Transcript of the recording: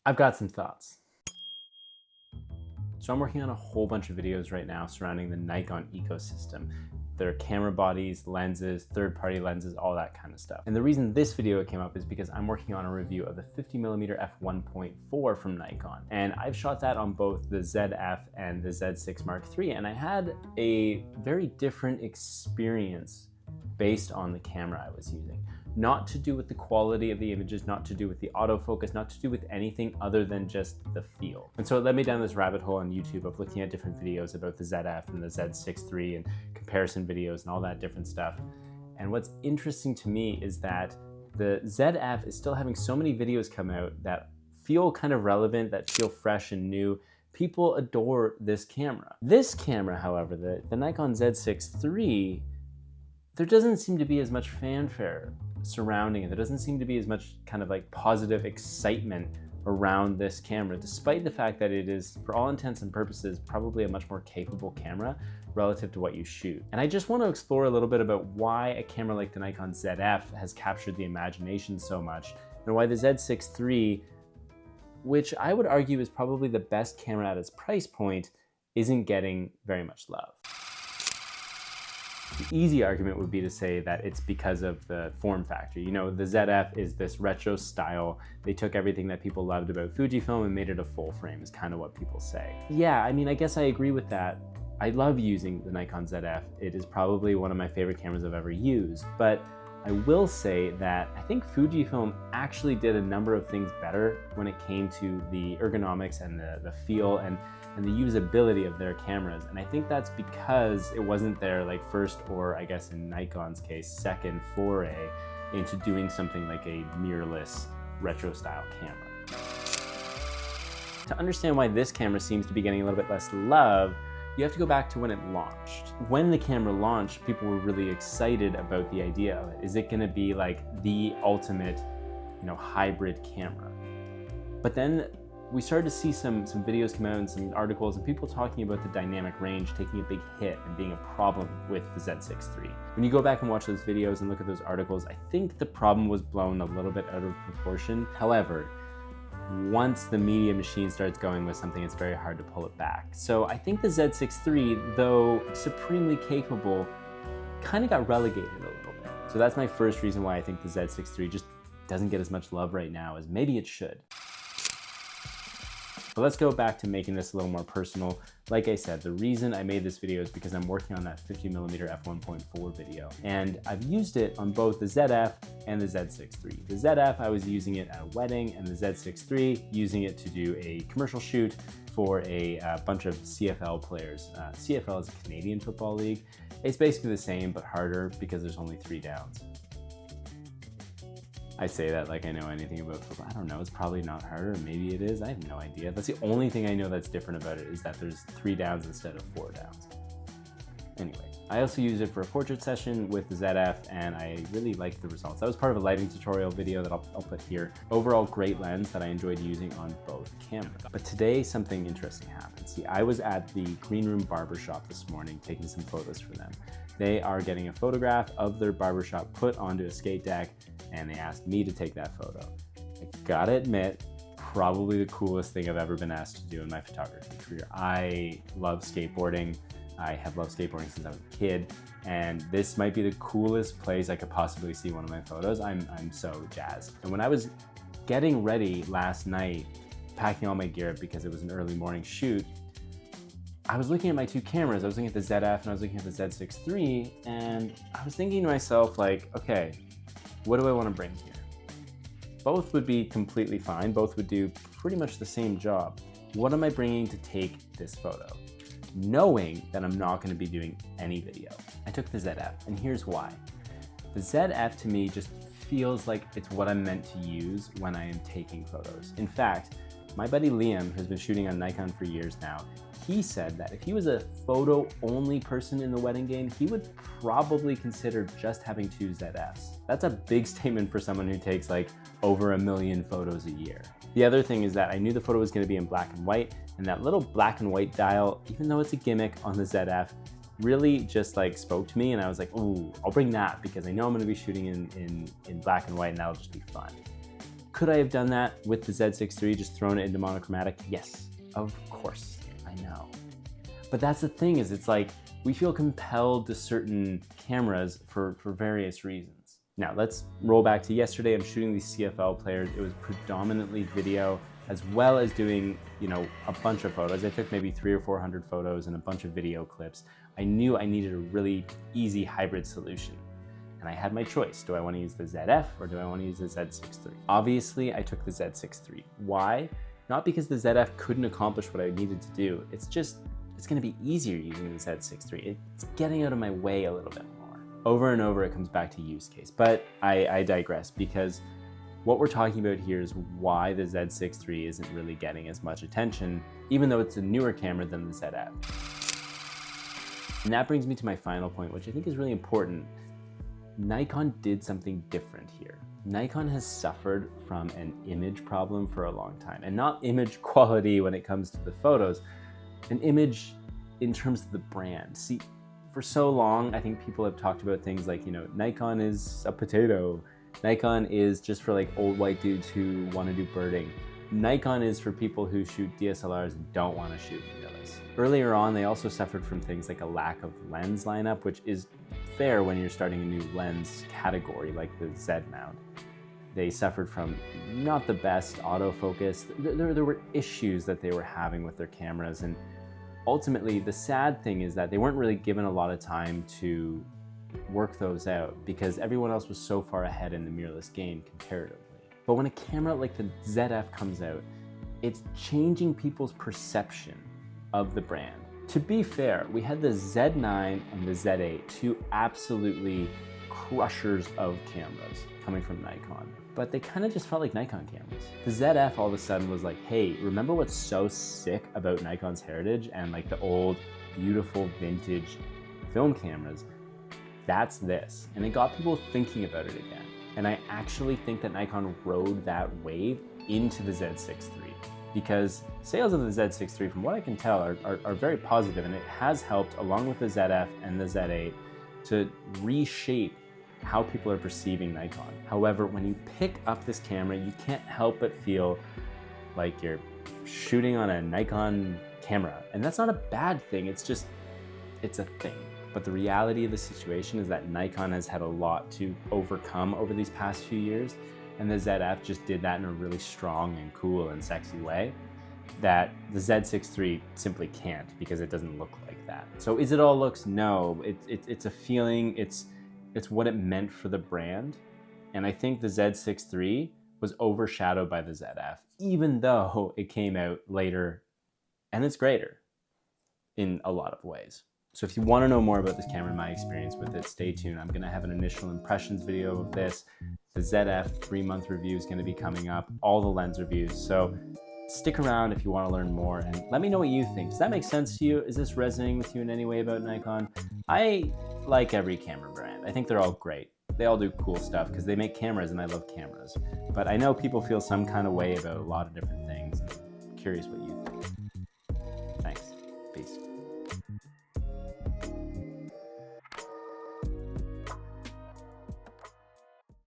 I've got some thoughts. So I'm working on a whole bunch of videos right now surrounding the Nikon ecosystem. Their camera bodies, lenses, third-party lenses, all that kind of stuff. And the reason this video came up is because I'm working on a review of the 50mm f1.4 from Nikon. And I've shot that on both the ZF and the Z6 Mark III, and I had a very different experience based on the camera I was using. Not to do with the quality of the images, not to do with the autofocus, not to do with anything other than just the feel. And so it led me down this rabbit hole on YouTube of looking at different videos about the ZF and the Z6iii and comparison videos and all that different stuff. And what's interesting to me is that the ZF is still having so many videos come out that feel kind of relevant, that feel fresh and new. People adore this camera. This camera, however, the Nikon Z6iii, there doesn't seem to be as much fanfare surrounding it. There doesn't seem to be as much kind of like positive excitement around this camera, despite the fact that it is, for all intents and purposes, probably a much more capable camera relative to what you shoot. And I just want to explore a little bit about why a camera like the Nikon ZF has captured the imagination so much, and why the Z6iii, which I would argue is probably the best camera at its price point, isn't getting very much love. The easy argument would be to say that it's because of the form factor. You know, the ZF is this retro style. They took everything that people loved about Fujifilm and made it a full frame, is kind of what people say. Yeah, I mean, I guess I agree with that. I love using the Nikon ZF. It is probably one of my favorite cameras I've ever used, but I will say that I think Fujifilm actually did a number of things better when it came to the ergonomics and the feel and the usability of their cameras. And I think that's because it wasn't their like first, or I guess in Nikon's case, second foray into doing something like a mirrorless retro style camera. To understand why this camera seems to be getting a little bit less love, you have to go back to when it launched. When the camera launched, people were really excited about the idea of it. Is it gonna be like the ultimate, hybrid camera? But then we started to see some videos come out and some articles and people talking about the dynamic range taking a big hit and being a problem with the Z6iii. When you go back and watch those videos and look at those articles, I think the problem was blown a little bit out of proportion. However, once the media machine starts going with something, it's very hard to pull it back. So I think the Z6iii, though supremely capable, kind of got relegated a little bit. So that's my first reason why I think the Z6iii just doesn't get as much love right now as maybe it should. But let's go back to making this a little more personal. Like I said, the reason I made this video is because I'm working on that 50mm f1.4 video. And I've used it on both the ZF and the Z6iii. The ZF, I was using it at a wedding, and the Z6iii, using it to do a commercial shoot for a bunch of CFL players. CFL is a Canadian Football League. It's basically the same, but harder because there's only 3 downs. I say that like I know anything about football. I don't know, it's probably not harder, maybe it is, I have no idea. That's the only thing I know that's different about it, is that there's 3 downs instead of 4 downs. Anyway, I also used it for a portrait session with the ZF, and I really liked the results. That was part of a lighting tutorial video that I'll put here. Overall, great lens that I enjoyed using on both cameras. But today, something interesting happened. See, I was at the Green Room Barbershop this morning taking some photos for them. They are getting a photograph of their barbershop put onto a skate deck, and they asked me to take that photo. I gotta admit, probably the coolest thing I've ever been asked to do in my photography career. I love skateboarding. I have loved skateboarding since I was a kid, and this might be the coolest place I could possibly see one of my photos. I'm so jazzed. And when I was getting ready last night, packing all my gear up because it was an early morning shoot, I was looking at my 2 cameras. I was looking at the ZF and I was looking at the Z6iii, and I was thinking to myself, like, okay, what do I want to bring here? Both would be completely fine. Both would do pretty much the same job. What am I bringing to take this photo? Knowing that I'm not going to be doing any video, I took the ZF, and here's why. The ZF to me just feels like it's what I'm meant to use when I am taking photos. In fact, my buddy Liam, who's been shooting on Nikon for years now, he said that if he was a photo-only person in the wedding game, he would probably consider just having 2 ZFs. That's a big statement for someone who takes like over 1 million photos a year. The other thing is that I knew the photo was going to be in black and white, and that little black and white dial, even though it's a gimmick on the ZF, really just like spoke to me, and I was like, ooh, I'll bring that because I know I'm going to be shooting in black and white, and that'll just be fun. Could I have done that with the Z6iii, just thrown it into monochromatic? Yes, of course, I know. But that's the thing, is it's like, we feel compelled to certain cameras for various reasons. Now let's roll back to yesterday. I'm shooting these CFL players. It was predominantly video, as well as doing, you know, a bunch of photos. I took maybe 300 or 400 photos and a bunch of video clips. I knew I needed a really easy hybrid solution. And I had my choice. Do I want to use the ZF or do I want to use the Z6iii? Obviously, I took the Z6iii. Why? Not because the ZF couldn't accomplish what I needed to do. It's just, it's going to be easier using the Z6iii. It's getting out of my way a little bit more. Over and over, it comes back to use case. But I digress, because what we're talking about here is why the Z6iii isn't really getting as much attention, even though it's a newer camera than the ZF. And that brings me to my final point, which I think is really important. Nikon did something different here. Nikon has suffered from an image problem for a long time, and not image quality when it comes to the photos, an image in terms of the brand. See, for so long, I think people have talked about things like, you know, Nikon is a potato. Nikon is just for like old white dudes who want to do birding. Nikon is for people who shoot DSLRs and don't want to shoot mirrorless. Earlier on, they also suffered from things like a lack of lens lineup, which is fair when you're starting a new lens category like the Z mount. They suffered from not the best autofocus. There were issues that they were having with their cameras, and ultimately the sad thing is that they weren't really given a lot of time to work those out because everyone else was so far ahead in the mirrorless game comparatively. But when a camera like the ZF comes out, it's changing people's perception of the brand. To be fair, we had the Z9 and the Z8, two absolutely crushers of cameras coming from Nikon, but they kind of just felt like Nikon cameras. The ZF all of a sudden was like, hey, remember what's so sick about Nikon's heritage and like the old, beautiful vintage film cameras? That's this. And it got people thinking about it again. And I actually think that Nikon rode that wave into the Z6iii, because sales of the Z6iii, from what I can tell, are very positive, and it has helped, along with the ZF and the Z8, to reshape how people are perceiving Nikon. However, when you pick up this camera, you can't help but feel like you're shooting on a Nikon camera. And that's not a bad thing, it's just, it's a thing. But the reality of the situation is that Nikon has had a lot to overcome over these past few years, and the ZF just did that in a really strong and cool and sexy way that the Z6iii simply can't, because it doesn't look like that. So is it all looks? No, it's a feeling, it's what it meant for the brand. And I think the Z6iii was overshadowed by the ZF, even though it came out later and it's greater in a lot of ways. So if you want to know more about this camera and my experience with it, stay tuned. I'm going to have an initial impressions video of this. The ZF 3-month review is going to be coming up, all the lens reviews. So stick around if you want to learn more, and let me know what you think. Does that make sense to you? Is this resonating with you in any way about Nikon? I like every camera brand. I think they're all great. They all do cool stuff because they make cameras, and I love cameras. But I know people feel some kind of way about a lot of different things. I'm curious what you think. Thanks. Peace.